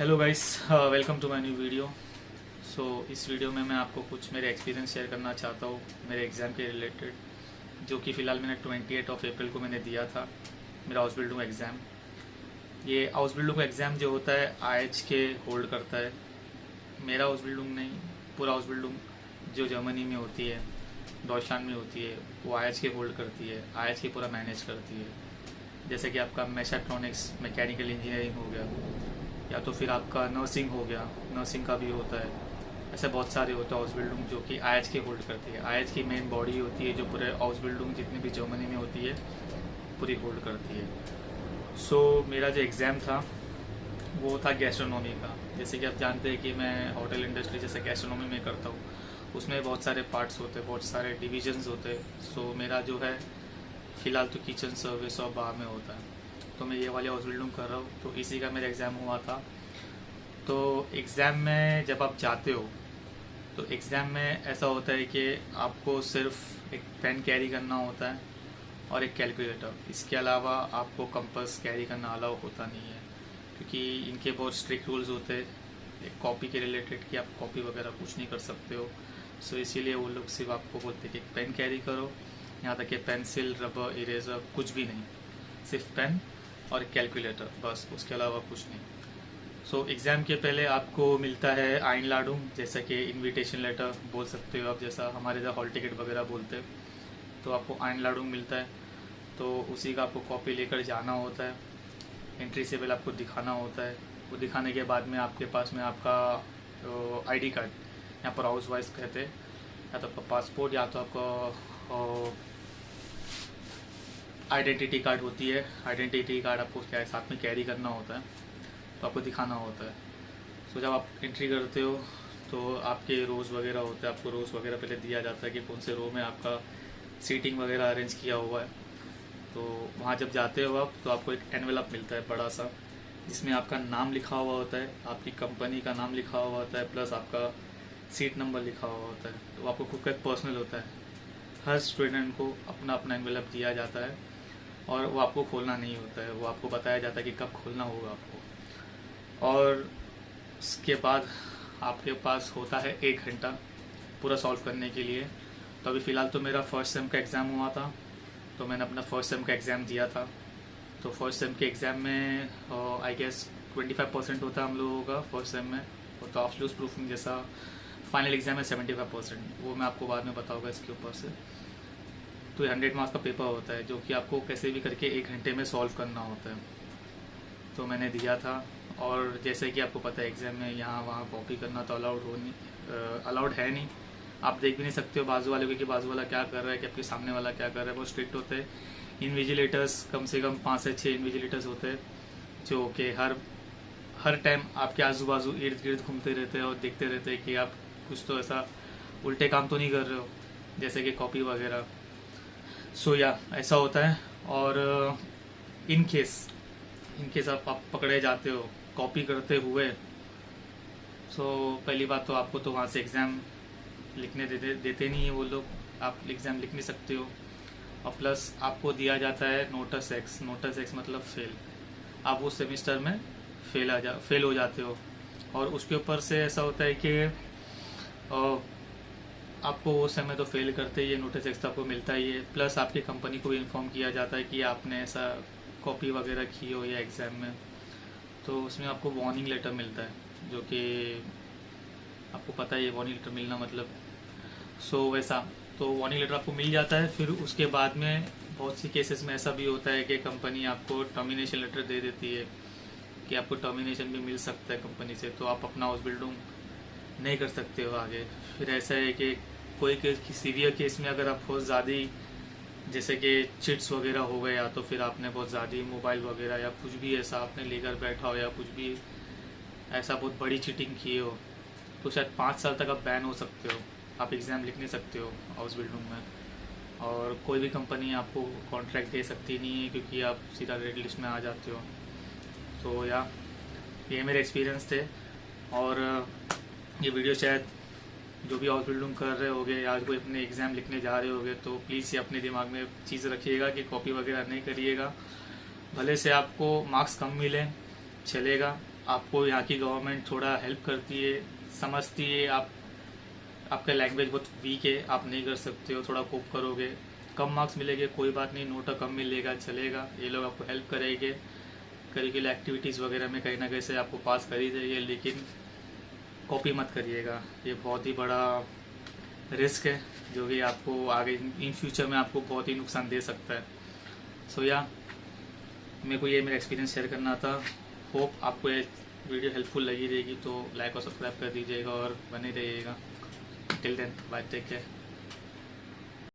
Hello guys, welcome to my new video. इस video में मैं आपको कुछ मेरे एक्सपीरियंस शेयर करना चाहता हूँ मेरे एग्ज़ाम के रिलेटेड, जो कि फ़िलहाल मैंने 28 अप्रैल को मैंने दिया था मेरा हाउस बिल्डिंग एग्ज़ाम। ये हाउस बिल्डिंग एग्ज़ाम जो होता है IH के होल्ड करता है। मेरा हाउस बिल्डिंग नहीं, पूरा हाउस बिल्डिंग जो जर्मनी में होती है, डॉइचलैंड में होती है, वो IH के होल्ड करती है, IH के पूरा मैनेज करती है। जैसे कि आपका मैकेट्रॉनिक्स मैकेनिकल इंजीनियरिंग हो गया, या तो फिर आपका नर्सिंग हो गया, नर्सिंग का भी होता है। ऐसे बहुत सारे होते हैं हाउस बिल्डिंग जो कि IH के होल्ड करती है। IH की मेन बॉडी होती है जो पूरे हाउस बिल्डिंग जितनी भी जर्मनी में होती है पूरी होल्ड करती है। मेरा जो एग्ज़ाम था वो था गैस्ट्रोनॉमी का। जैसे कि आप जानते हैं कि मैं होटल इंडस्ट्री जैसे गैस्ट्रोनॉमी में करता हूँ, उसमें बहुत सारे पार्ट्स होते हैं, बहुत सारे डिविजन्स होते हैं। मेरा जो है फ़िलहाल तो किचन सर्विस और बार में होता है, तो मैं ये वाले हाउस बिल्डिंग कर रहा हूँ। तो इसी का मेरा एग्ज़ाम हुआ था। तो एग्ज़ाम में जब आप जाते हो तो एग्ज़ाम में ऐसा होता है कि आपको सिर्फ एक पेन कैरी करना होता है और एक कैलकुलेटर। इसके अलावा आपको कंपास कैरी करना अलाउ होता नहीं है, क्योंकि इनके बहुत स्ट्रिक्ट रूल्स होते हैं एक कॉपी के रिलेटेड कि आप कॉपी वगैरह कुछ नहीं कर सकते हो। इसीलिए वो लोग सिर्फ आपको बोलते हैं कि पेन कैरी करो, यहाँ तक कि पेंसिल, रबर, इरेज़र कुछ भी नहीं, सिर्फ पेन और कैलकुलेटर, बस, उसके अलावा कुछ नहीं। एग्ज़ाम के पहले आपको मिलता है आइन लाडू, जैसा कि इनविटेशन लेटर बोल सकते हो आप, जैसा हमारे इधर हॉल टिकट वगैरह बोलते हैं। तो आपको आइन लाडू मिलता है, तो उसी का आपको कॉपी लेकर जाना होता है। एंट्री से पहले आपको दिखाना होता है। वो दिखाने के बाद में आपके पास में आपका ID कार्ड, यहाँ पर हाउस वाइज कहते हैं, या तो आपका पासपोर्ट या तो आपका आइडेंटिटी कार्ड होती है। आइडेंटिटी कार्ड आपको क्या साथ में कैरी करना होता है, तो आपको दिखाना होता है। जब आप एंट्री करते हो तो आपके रोज़ वगैरह होते हैं, आपको रोज़ वगैरह पहले दिया जाता है कि कौन से रो में आपका सीटिंग वगैरह अरेंज किया हुआ है। तो वहाँ जब जाते हो आप तो आपको एक एनवेलप मिलता है बड़ा सा, जिसमें आपका नाम लिखा हुआ होता है, आपकी कंपनी का नाम लिखा हुआ होता है, प्लस आपका सीट नंबर लिखा हुआ होता है। तो आपको खुद का एक पर्सनल होता है। हर स्टूडेंट को अपना अपना एनवेलप दिया जाता है और वो आपको खोलना नहीं होता है, वो आपको बताया जाता है कि कब खोलना होगा आपको। और उसके बाद आपके पास होता है 1 घंटा पूरा सॉल्व करने के लिए। तो अभी फ़िलहाल तो मेरा फर्स्ट सेम का एग्ज़ाम हुआ था, तो मैंने अपना फर्स्ट सेम का एग्ज़ाम दिया था। तो फर्स्ट सेम के एग्ज़ाम में आई गेस 25% होता है हम लोगों का फर्स्ट सेम में, और तो ऑफ लूज प्रूफिंग जैसा फाइनल एग्ज़ाम है 75%, वो मैं आपको बाद में बताऊँगा इसके ऊपर से। तो 100 मार्क्स का पेपर होता है जो कि आपको कैसे भी करके 1 घंटे में सॉल्व करना होता है। तो मैंने दिया था, और जैसे कि आपको पता है एग्ज़ाम में यहाँ वहाँ कॉपी करना तो अलाउड है नहीं। आप देख भी नहीं सकते हो बाजू वाले को कि बाजू वाला क्या कर रहा है, कि आपके सामने वाला क्या कर रहा है। बहुत स्ट्रिक्ट होते हैं। इन्विजिलेटर्स कम से कम 5 से 6 इन्विजिलेटर्स होते हैं, जो कि हर टाइम आपके आजू बाजू इर्द गिर्द घूमते रहते हैं और देखते रहते हैं कि आप कुछ तो ऐसा उल्टे काम तो नहीं कर रहे हो, जैसे कि कॉपी वगैरह। या ऐसा होता है। और इन केस आप पकड़े जाते हो कॉपी करते हुए, पहली बात तो आपको तो वहाँ से एग्ज़ाम लिखने देते नहीं है वो लोग, आप एग्ज़ाम लिख नहीं सकते हो। और प्लस आपको दिया जाता है नोटिस एक्स मतलब फेल। आप उस सेमिस्टर में फेल हो जाते हो। और उसके ऊपर से ऐसा होता है कि आपको वो समय तो फेल करते ही नोटिस एक्स आपको मिलता ही है, प्लस आपकी कंपनी को भी इन्फॉर्म किया जाता है कि आपने ऐसा कॉपी वगैरह की हो या एग्ज़ाम में, तो उसमें आपको वार्निंग लेटर मिलता है, जो कि आपको पता है ये वार्निंग लेटर मिलना मतलब। वैसा तो वार्निंग लेटर आपको मिल जाता है। फिर उसके बाद में बहुत सी केसेस में ऐसा भी होता है कि कंपनी आपको टर्मिनेशन लेटर दे देती है कि आपको टर्मिनेशन भी मिल सकता है कंपनी से, तो आप अपना हाउस बिल्डिंग नहीं कर सकते हो आगे। फिर ऐसा है कि कोई सीवियर केस में अगर आप बहुत ज़्यादा, जैसे कि चिट्स वगैरह हो गए, या तो फिर आपने बहुत ज़्यादा मोबाइल वगैरह या कुछ भी ऐसा आपने लेकर बैठा हो, या कुछ भी ऐसा बहुत बड़ी चीटिंग की हो, तो शायद 5 साल तक आप बैन हो सकते हो, आप एग्ज़ाम लिख नहीं सकते हो हाउस बिल्डिंग में। और कोई भी कंपनी आपको कॉन्ट्रैक्ट दे सकती नहीं है, क्योंकि आप सीधा रेड लिस्ट में आ जाते हो। ये मेरे एक्सपीरियंस थे। और ये वीडियो शायद जो भी हाउस बिल्डिंग कर रहे होगे या कोई अपने एग्ज़ाम लिखने जा रहे होगे, तो प्लीज़ ये अपने दिमाग में चीज़ रखिएगा कि कॉपी वगैरह नहीं करिएगा। भले से आपको मार्क्स कम मिले चलेगा, आपको यहाँ की गवर्नमेंट थोड़ा हेल्प करती है, समझती है। आपका लैंग्वेज बहुत वीक है, आप नहीं कर सकते हो, थोड़ा कोप करोगे, कम मार्क्स मिलेंगे, कोई बात नहीं, नोटा कम मिलेगा, चलेगा। ये लोग आपको हेल्प करेंगे, करिकुलर एक्टिविटीज़ वगैरह में कहीं ना कहीं से आपको पास कर ही देंगे, लेकिन कॉपी मत करिएगा। ये बहुत ही बड़ा रिस्क है जो कि आपको आगे इन फ्यूचर में आपको बहुत ही नुकसान दे सकता है। सो या मेरे को ये मेरा एक्सपीरियंस शेयर करना था। होप आपको ये वीडियो हेल्पफुल लगी रहेगी, तो लाइक और सब्सक्राइब कर दीजिएगा और बने रहिएगा। Till then bye, take care.